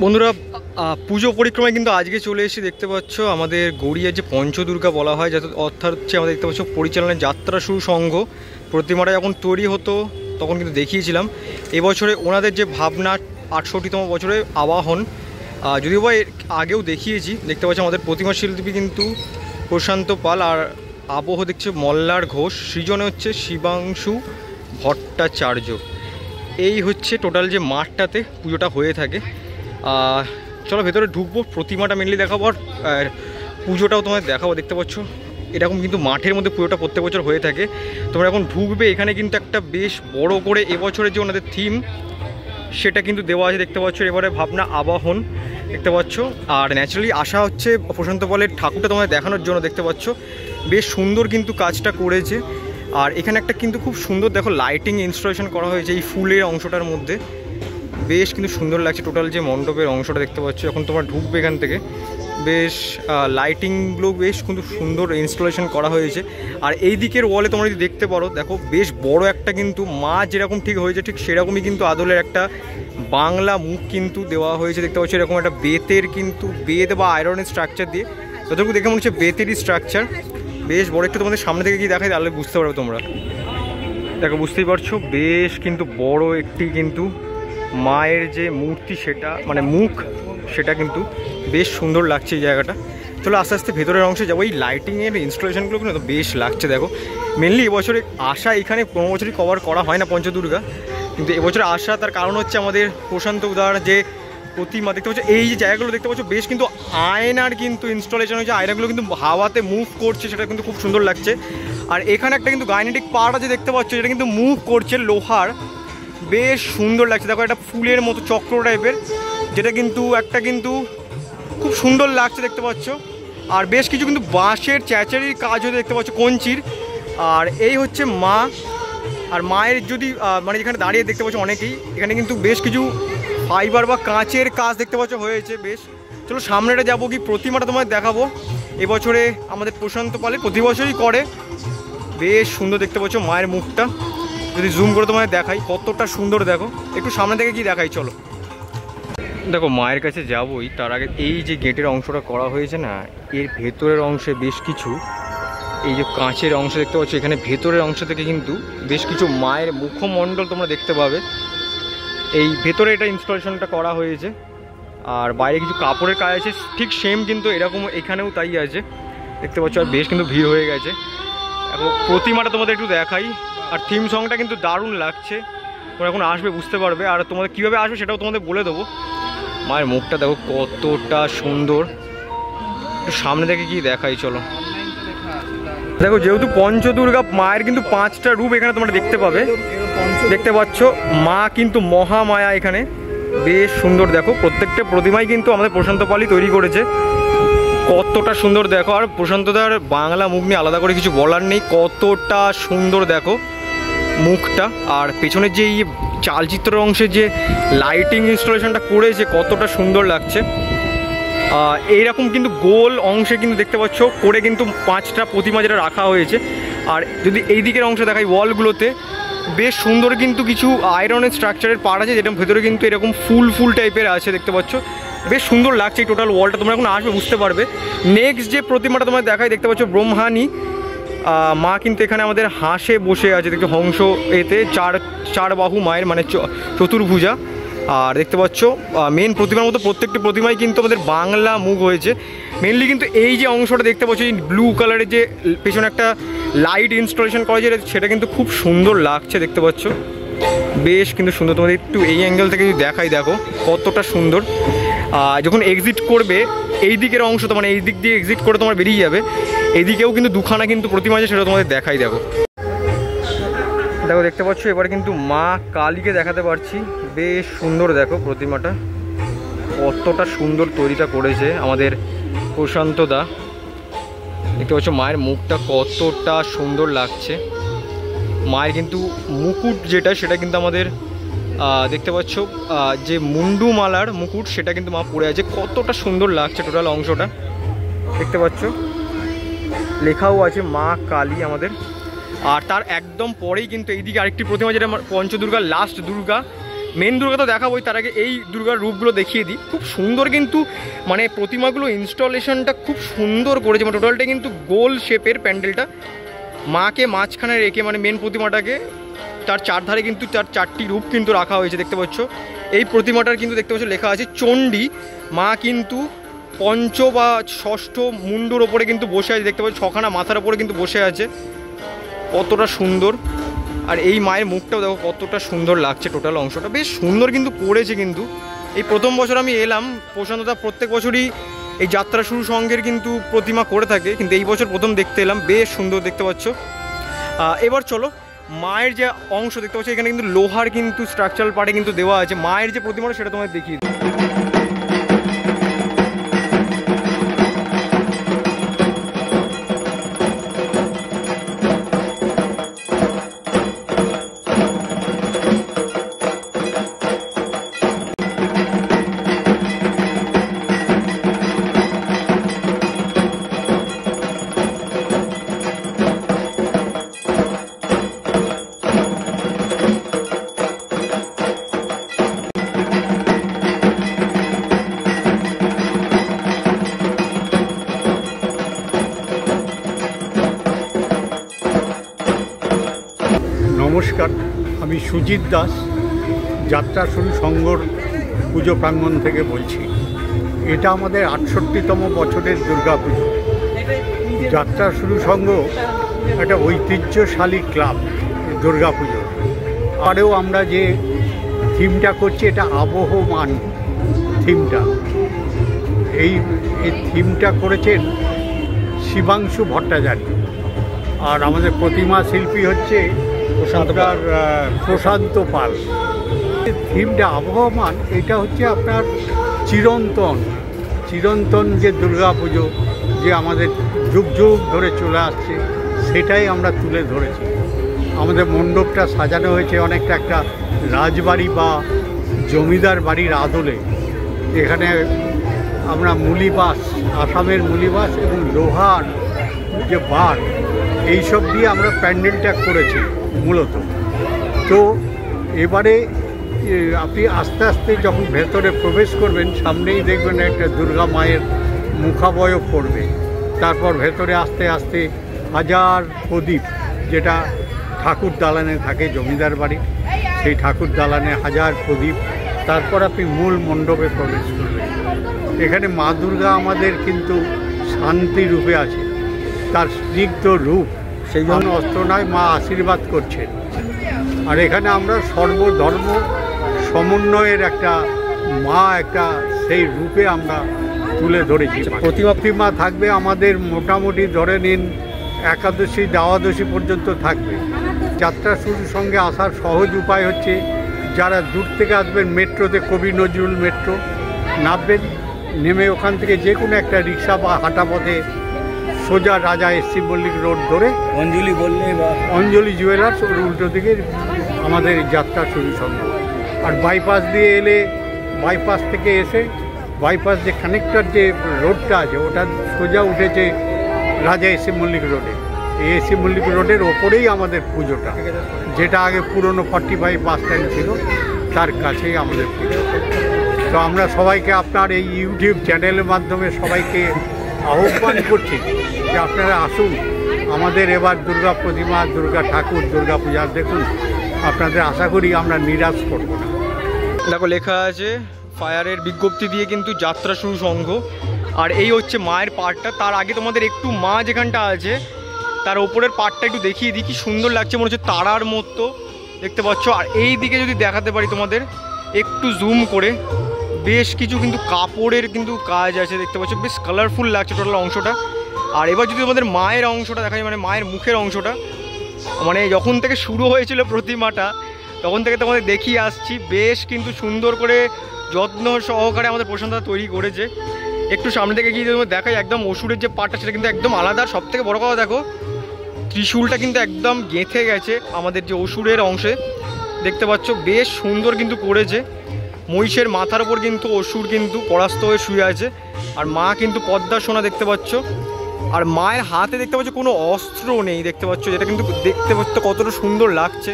বন্ধুরা পুজো পরিক্রমায় কিন্তু আজকে চলে এসে দেখতে পাচ্ছ আমাদের গড়িয়ার যে পঞ্চদুর্গা বলা হয়, যাতে অর্থাৎ হচ্ছে আমাদের দেখতে পাচ্ছ পরিচালনার যাত্রা শুরু সংঘ প্রতিমাটা যখন তৈরি হতো তখন কিন্তু দেখিয়েছিলাম। এবছরে ওনাদের যে ভাবনা ৬৮তম বছরে আবাহন, যদিও বা এর আগেও দেখিয়েছি। দেখতে পাচ্ছ আমাদের প্রতিমা শিল্পী কিন্তু প্রশান্ত পাল, আর আবহ দেখছে মল্লার ঘোষ, সৃজনে হচ্ছে শিবাংশু ভট্টাচার্য। এই হচ্ছে টোটাল যে মাঠটাতে পুজোটা হয়ে থাকে। চলো ভেতরে ঢুকবো, প্রতিমাটা মেনলি দেখাবো আর পুজোটাও তোমাদের দেখাবো। দেখতে পাচ্ছ এরকম কিন্তু মাঠের মধ্যে পুজোটা প্রত্যেক বছর হয়ে থাকে। তোমরা এখন ঢুকবে, এখানে কিন্তু একটা বেশ বড় করে এবছরের যে ওনাদের থিম সেটা কিন্তু দেওয়া আছে। দেখতে পাচ্ছ এবারে ভাবনা আবাহন দেখতে পাচ্ছ। আর ন্যাচারালি আসা হচ্ছে প্রশান্ত পালের ঠাকুরটা তোমাদের দেখানোর জন্য। দেখতে পাচ্ছ বেশ সুন্দর কিন্তু কাজটা করেছে। আর এখানে একটা কিন্তু খুব সুন্দর দেখো লাইটিং ইনস্টলেশন করা হয়েছে এই ফুলের অংশটার মধ্যে, বেশ কিন্তু সুন্দর লাগছে। টোটাল যে মণ্ডপের অংশটা দেখতে পাচ্ছ, এখন তোমরা ঢুকবে এখান থেকে, বেশ লাইটিংগুলো বেশ কিন্তু সুন্দর ইনস্টলেশন করা হয়েছে। আর এই দিকের ওয়ালে তোমরা যদি দেখতে পারো, দেখো বেশ বড় একটা কিন্তু মা যেরকম ঠিক হয়েছে ঠিক সেরকমই কিন্তু আদলের একটা বাংলা মুখ কিন্তু দেওয়া হয়েছে। দেখতে পাচ্ছ এরকম একটা বেতের কিন্তু বেত বা আয়রনের স্ট্রাকচার দিয়ে, যতটুকু দেখে মনে হচ্ছে বেতেরই স্ট্রাকচার, বেশ বড়। একটু তোমাদের সামনে থেকে কি দেখাই তাহলে বুঝতে পারবে তোমরা। দেখো বুঝতেই পারছো বেশ কিন্তু বড় একটি কিন্তু মায়ের যে মূর্তি সেটা মানে মুখ সেটা কিন্তু বেশ সুন্দর লাগছে এই জায়গাটা। চলো আস্তে আস্তে ভেতরের অংশে যাবো। এই লাইটিংয়ের ইনস্টলেশনগুলো কিন্তু বেশ লাগছে। দেখো মেনলি এবছরে আসা, এখানে কোনো বছরই কভার করা হয় না পঞ্চদুর্গা, কিন্তু এবছরে আসা তার কারণ হচ্ছে আমাদের প্রশান্ত উদার যে প্রতিমা দেখতে পাচ্ছ, এই যে জায়গাগুলো দেখতে পাচ্ছ বেশ কিন্তু আয়নার কিন্তু ইনস্টলেশন হয়েছে। আয়নাগুলো কিন্তু হাওয়াতে মুভ করছে, সেটা কিন্তু খুব সুন্দর লাগছে। আর এখানে একটা কিন্তু গাইনেটিক পার্ট আছে দেখতে পাচ্ছ, যেটা কিন্তু মুভ করছে লোহার, বেশ সুন্দর লাগছে। দেখো একটা ফুলের মতো চক্র টাইপের, যেটা কিন্তু একটা কিন্তু খুব সুন্দর লাগছে দেখতে পাচ্ছ। আর বেশ কিছু কিন্তু বাঁশের চ্যাচারির কাজ হতে দেখতে পাচ্ছ, কঞ্চির। আর এই হচ্ছে মা, আর মায়ের যদি মানে যেখানে দাঁড়িয়ে দেখতে পাচ্ছ অনেকেই, এখানে কিন্তু বেশ কিছু ফাইবার বা কাঁচের কাজ দেখতে পাচ্ছ হয়েছে বেশ। চলো সামনেটা যাবো, কি প্রতিমাটা তোমাদের দেখাবো। এবছরে আমাদের প্রশান্ত পালে প্রতি বছরই করে, বেশ সুন্দর দেখতে পাচ্ছ মায়ের মুখটা। যদি জুম করে তোমাদের দেখাই কতটা সুন্দর, দেখো একটু সামনে থেকে কি দেখাই চলো। দেখো মায়ের কাছে যাবোই, তার আগে এই যে গেটের অংশটা করা হয়েছে না, এর ভেতরের অংশে বেশ কিছু এই যে কাঁচের অংশ দেখতে পাচ্ছ, এখানে ভেতরের অংশ থেকে কিন্তু বেশ কিছু মায়ের মুখমণ্ডল তোমরা দেখতে পাবে। এই ভেতরে এটা ইনস্টলেশনটা করা হয়েছে। আর বাইরে কিছু কাপড়ের কাজ আছে, ঠিক সেম কিন্তু এরকম এখানেও তাই আছে দেখতে পাচ্ছ। আর বেশ কিন্তু ভিড় হয়ে গেছে। এখন প্রতিমাটা তোমাদের একটু দেখাই। আর থিম সংটা কিন্তু দারুণ লাগছে, তোমরা এখন আসবে বুঝতে পারবে। আর তোমাদের কীভাবে আসবে সেটাও তোমাদের বলে দেবো। মায়ের মুখটা দেখো কতটা সুন্দর, একটু সামনে থেকে কি দেখাই চলো। দেখো যেহেতু পঞ্চদুর্গা, মায়ের কিন্তু 5টা রূপ এখানে তোমরা দেখতে পাবে। দেখতে পাচ্ছ মা কিন্তু মহামায়া, এখানে বেশ সুন্দর। দেখো প্রত্যেকটা প্রতিমাই কিন্তু আমাদের প্রশান্ত পালই তৈরি করেছে, কতটা সুন্দর দেখো। আর প্রশান্তদার বাংলা মুখ নিয়ে আলাদা করে কিছু বলার নেই, কতটা সুন্দর দেখো মুখটা। আর পেছনের যে এই চালচিত্র অংশে যে লাইটিং ইনস্টলেশনটা করেছে কতটা সুন্দর লাগছে। এইরকম কিন্তু গোল অংশে কিন্তু দেখতে পাচ্ছ করে কিন্তু 5টা প্রতিমা যেটা রাখা হয়েছে। আর যদি এই দিকের অংশ দেখাই, ওয়ালগুলোতে বেশ সুন্দর কিন্তু কিছু আয়রনের স্ট্রাকচারের পার্ট আছে, যেটা ভেতরে কিন্তু এরকম ফুল টাইপের আছে দেখতে পাচ্ছ, বেশ সুন্দর লাগছে এই টোটাল ওয়ালটা। তোমরা এখন আসবে বুঝতে পারবে। নেক্সট যে প্রতিমাটা তোমরা দেখাই, দেখতে পাচ্ছ ব্রহ্মাণী মা কিন্তু এখানে আমাদের হাঁসে বসে আছে, দেখতে হংস এতে চার বাহু মায়ের মানে চতুর্ভুজা। আর দেখতে পাচ্ছ মেন প্রতিমার মতো প্রত্যেকটি প্রতিমাই কিন্তু আমাদের বাংলা মুখ হয়েছে। মেনলি কিন্তু এই যে অংশটা দেখতে পাচ্ছ, এই ব্লু কালারের যে পেছনে একটা লাইট ইনস্টলেশন করা যায়, সেটা কিন্তু খুব সুন্দর লাগছে দেখতে পাচ্ছ, বেশ কিন্তু সুন্দর। তোমাদের একটু এই অ্যাঙ্গেল থেকে যদি দেখাই, দেখো কতটা সুন্দর। যখন এক্সিট করবে এই দিকের অংশ, তো মানে এই দিক দিয়ে এক্সিট করে তোমার বেরিয়ে যাবে, এইদিকেও কিন্তু দুখানা কিন্তু প্রতিমা আছে, সেটা তোমাদের দেখাই। দেখো দেখো দেখতে পাচ্ছ এবার কিন্তু মা কালীকে দেখাতে পারছি, বেশ সুন্দর দেখো প্রতিমাটা, কতটা সুন্দর তৈরিটা করেছে আমাদের প্রশান্ত দা। দেখতে পাচ্ছ মায়ের মুখটা কতটা সুন্দর লাগছে। মায়ের কিন্তু মুকুট যেটা সেটা কিন্তু আমাদের দেখতে পাচ্ছ যে মুন্ডু মালার মুকুট সেটা কিন্তু মা পরে আছে, কতটা সুন্দর লাগছে টোটাল অংশটা। দেখতে পাচ্ছ লেখাও আছে মা কালী আমাদের। আর তার একদম পরেই কিন্তু এইদিকে আরেকটি প্রতিমা, যেটা পঞ্চদুর্গার লাস্ট দুর্গা। মেন দুর্গা তো দেখাবোই, তার আগে এই দুর্গার রূপগুলো দেখিয়ে দিই। খুব সুন্দর কিন্তু মানে প্রতিমাগুলো ইনস্টলেশনটা খুব সুন্দর করেছে, মানে টোটালটা কিন্তু গোল শেপের প্যান্ডেলটা। মাকে মাঝখানে রেখে মানে মেন প্রতিমাটাকে তার চারধারে কিন্তু তার চারটি রূপ কিন্তু রাখা হয়েছে। দেখতে পাচ্ছ এই প্রতিমাটার কিন্তু দেখতে পাচ্ছ লেখা আছে চণ্ডী। মা কিন্তু পঞ্চ বা ষষ্ঠ মুন্ডুর ওপরে কিন্তু বসে আছে। দেখতে পাচ্ছ ছখানা মাথার ওপরে কিন্তু বসে আছে, কতটা সুন্দর। আর এই মায়ের মুখটাও দেখো কতটা সুন্দর লাগছে, টোটাল অংশটা বেশ সুন্দর কিন্তু করেছে। কিন্তু এই প্রথম বছর আমি এলাম, প্রশান্তদা প্রত্যেক বছরই এই যাত্রা শুরু সংঘের কিন্তু প্রতিমা করে থাকে, কিন্তু এই বছর প্রথম দেখতে এলাম, বেশ সুন্দর দেখতে পাচ্ছ। এবার চলো মায়ের যে অংশ দেখতে পাচ্ছ, এখানে কিন্তু লোহার কিন্তু স্ট্রাকচারাল পার্টে কিন্তু দেওয়া আছে মায়ের যে প্রতিমাটা, সেটা তোমাদের দেখিয়ে দিই। নমস্কার, আমি সুজিত দাস, যাত্রা শুরু সংঘর পুজো প্রাঙ্গণ থেকে বলছি। এটা আমাদের ৬৮তম বছরের দুর্গা পুজো। যাত্রা শুরু সংঘ একটা ঐতিহ্যশালী ক্লাব দুর্গা পুজো। আরেও আমরা যে থিমটা করছি এটা আবহমান থিমটা। এই থিমটা করেছেন শিবাংশু ভট্টাচার্য। আর আমাদের প্রতিমা শিল্পী হচ্ছে আপনার প্রশান্ত পাল। থিমটা আবহমান, এটা হচ্ছে আপনার চিরন্তন যে দুর্গা পুজো যে আমাদের যুগ যুগ ধরে চলে আসছে, সেটাই আমরা তুলে ধরেছি। আমাদের মণ্ডপটা সাজানো হয়েছে অনেকটা একটা রাজবাড়ি বা জমিদার বাড়ির আদলে। এখানে আমরা মুলিবাস, আসামের মুলিবাস এবং লোহার যে বার, এইসব দিয়ে আমরা প্যান্ডেলটা করেছি মূলত। তো এবারে আপনি আস্তে আস্তে যখন ভেতরে প্রবেশ করবেন, সামনেই দেখবেন একটা দুর্গা মায়ের মুখাবয়ব পড়বে। তারপর ভেতরে আস্তে আস্তে হাজার প্রদীপ, যেটা ঠাকুর দালানে থাকে জমিদার বাড়ি, সেই ঠাকুর দালানে হাজার প্রদীপ। তারপর আপনি মূল মণ্ডপে প্রবেশ করবেন। এখানে মা দুর্গা আমাদের কিন্তু শান্তি রূপে আছে, তার স্নিগ্ধ রূপ, সেই জন্য অস্ত্র নয়, মা আশীর্বাদ করছেন। আর এখানে আমরা সর্বধর্ম সমন্বয়ের একটা মা, একটা সেই রূপে আমরা তুলে ধরেছি। প্রতিমা থাকবে আমাদের মোটামুটি ধরে নিন একাদশী দ্বাদশী পর্যন্ত থাকবে। যাত্রা শুরুর সঙ্গে আসার সহজ উপায় হচ্ছে, যারা দূর থেকে আসবেন মেট্রোতে, কবি নজরুল মেট্রো নামবেন, নেমে ওখান থেকে যে কোনো একটা রিক্সা বা হাঁটা পথে সোজা রাজা এসসি মল্লিক রোড ধরে অঞ্জলি বললে বা অঞ্জলি জুয়েলার্স ওর উল্টো দিকে আমাদের যাত্রা শুরু সম্ভব। আর বাইপাস দিয়ে এলে, বাইপাস থেকে এসে বাইপাস যে কানেক্টর যে রোডটা আছে, ওটা সোজা উঠেছে রাজা এসসি মল্লিক রোডে। এই এসসি মল্লিক রোডের ওপরেই আমাদের পুজোটা, যেটা আগে পুরনো 45 বাস স্ট্যান্ড ছিল, তার কাছেই আমাদের পুজো। তো আমরা সবাইকে আপনার এই ইউটিউব চ্যানেলের মাধ্যমে সবাইকে আহ্বান করছি যে আপনারা আসুন আমাদের এবার দুর্গা প্রতিমা, দুর্গা ঠাকুর, দুর্গা পূজা দেখুন। আপনাদের আশা করি আমরা নিরাশ করব না। দেখো লেখা আছে ফায়ারের বিজ্ঞপ্তি দিয়ে কিন্তু যাত্রা শুরু সংঘ। আর এই হচ্ছে মায়ের পার্টটা। তার আগে তোমাদের একটু মা যেখানটা আছে তার ওপরের পার্টটা একটু দেখিয়ে দিই, কি সুন্দর লাগছে, মনে হচ্ছে তারার মতো দেখতে পাচ্ছ। আর এই দিকে যদি দেখাতে পারি তোমাদের একটু জুম করে, বেশ কিছু কিন্তু কাপড়ের কিন্তু কাজ আছে দেখতে পাচ্ছ, বেশ কালারফুল লাগছে টোটাল অংশটা। আর এবার যদি তোমাদের মায়ের অংশটা দেখা যায়, মানে মায়ের মুখের অংশটা, মানে যখন থেকে শুরু হয়েছিল প্রতিমাটা তখন থেকে তোমাদের দেখিয়ে আসছি, বেশ কিন্তু সুন্দর করে যত্ন সহকারে আমাদের প্রশান্তদা তৈরি করেছে। একটু সামনে থেকে গিয়ে তোমার দেখাই, একদম অসুরের যে পাটটা সেটা কিন্তু একদম আলাদা। সব থেকে বড় কথা দেখো, ত্রিশূলটা কিন্তু একদম গেঁথে গেছে আমাদের যে অসুরের অংশে, দেখতে পাচ্ছ বেশ সুন্দর কিন্তু করেছে। মহিষের মাথার ওপর কিন্তু অসুর কিন্তু পরাস্ত হয়ে শুয়ে আছে, আর মা কিন্তু পদ্মা সোনা দেখতে পাচ্ছ। আর মায়ের হাতে দেখতে পাচ্ছ কোনো অস্ত্র নেই, দেখতে পাচ্ছ, যেটা কিন্তু দেখতে পাচ্ছ কতটা সুন্দর লাগছে।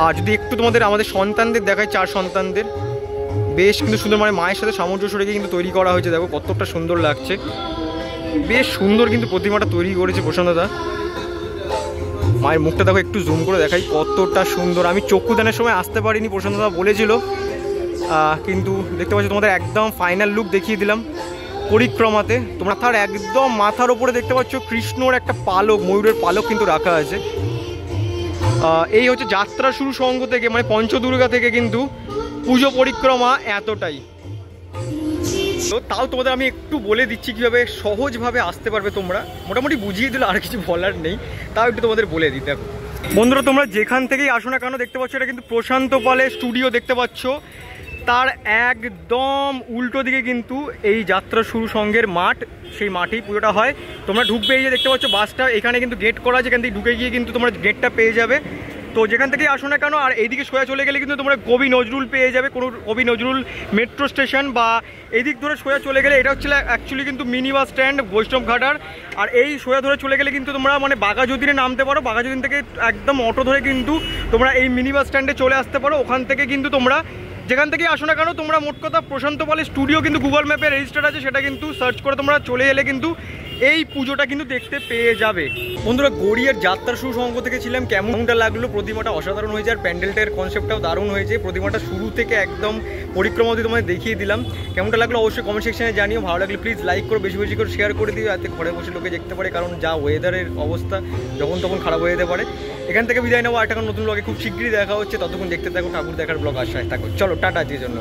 আর যদি একটু তোমাদের আমাদের সন্তানদের দেখায়, 4 সন্তানদের বেশ কিন্তু সুন্দর, মানে মায়ের সাথে সামঞ্জস্য রেখে কিন্তু তৈরি করা হয়েছে। দেখো কতটা সুন্দর লাগছে, বেশ সুন্দর কিন্তু প্রতিমাটা তৈরি করেছে প্রশান্তদা। মায়ের মুখটা দেখো, একটু জুম করে দেখাই কতটা সুন্দর। আমি চক্ষুদানের সময় আসতে পারিনি, প্রশান্তদা বলেছিল, কিন্তু দেখতে পাচ্ছ তোমাদের একদম ফাইনাল লুক দেখিয়ে দিলাম পরিক্রমাতে। তোমরা তার একদম মাথার ওপরে দেখতে পাচ্ছ কৃষ্ণর একটা পালক, ময়ূরের পালক কিন্তু রাখা আছে। এই হচ্ছে যাত্রা শুরু সংঘ থেকে, মানে পঞ্চদুর্গা থেকে কিন্তু পুজো পরিক্রমা এতটাই। তো তাও তোমাদের আমি একটু বলে দিচ্ছি কীভাবে সহজভাবে আসতে পারবে তোমরা, মোটামুটি বুঝিয়ে দিলে, আর কিছু বলার নেই, তাও একটু তোমাদের বলে দিই। দেখো বন্ধুরা, তোমরা যেখান থেকেই আসো না কেন, দেখতে পাচ্ছ এটা কিন্তু প্রশান্ত পালের স্টুডিও দেখতে পাচ্ছ। তার একদম উল্টো দিকে কিন্তু এই যাত্রা শুরু সংঘের মাঠ, সেই মাঠেই পুজোটা হয়। তোমরা ঢুকবে, এই যে দেখতে পাচ্ছ বাসটা, এখানে কিন্তু গেট করা আছে, এখান থেকে ঢুকে গিয়ে কিন্তু তোমরা গেটটা পেয়ে যাবে। তো যেখান থেকেই আসো না কেন, আর এইদিকে সোজা চলে গেলে কিন্তু তোমরা কবি নজরুল পেয়ে যাবে, কোনো কবি নজরুল মেট্রো স্টেশন, বা এইদিক ধরে সোজা চলে গেলে এটা হচ্ছে অ্যাকচুয়ালি কিন্তু মিনি বাস স্ট্যান্ড বৈষ্ণবঘাটার। আর এই সোজা ধরে চলে গেলে কিন্তু তোমরা মানে বাঘাযতীনে নামতে পারো, বাঘাযতীন থেকে একদম অটো ধরে কিন্তু তোমরা এই মিনি বাস স্ট্যান্ডে চলে আসতে পারো। ওখান থেকে কিন্তু তোমরা যেখান থেকে আসো না কেন, তোমরা মোট কথা প্রশান্ত পালের স্টুডিও কিন্তু গুগল ম্যাপে রেজিস্টার্ড আছে, সেটা কিন্তু সার্চ করে তোমরা চলে এলে কিন্তু এই পুজোটা কিন্তু দেখতে পেয়ে যাবে। বন্ধুরা, গড়িয়ার যাত্রা শুরু সংঘ থেকে ছিলাম, কেমনটা লাগলো? প্রতিমাটা অসাধারণ হয়েছে, আর প্যান্ডেলটার কনসেপ্টটাও দারুণ হয়েছে। প্রতিমাটা শুরু থেকে একদম পরিক্রমা অবধি তোমাদের দেখিয়ে দিলাম। কেমনটা লাগলো অবশ্যই কমেন্ট সেকশনে জানিও। ভালো লাগলে প্লিজ লাইক করো, বেশি বেশি করে শেয়ার করে দিও, যাতে ঘরে বসে লোকে দেখতে পারে, কারণ যা ওয়েদারের অবস্থা যখন তখন খারাপ হয়ে যেতে পারে। এখান থেকে বিদায় নেবো, আর একটা নতুন ব্লগে খুব শীঘ্রই দেখা হচ্ছে। ততক্ষণ দেখতে থাকো ঠাকুর দেখার ব্লগ, আশায় থাকো। চলো টাটা, যে জন্য।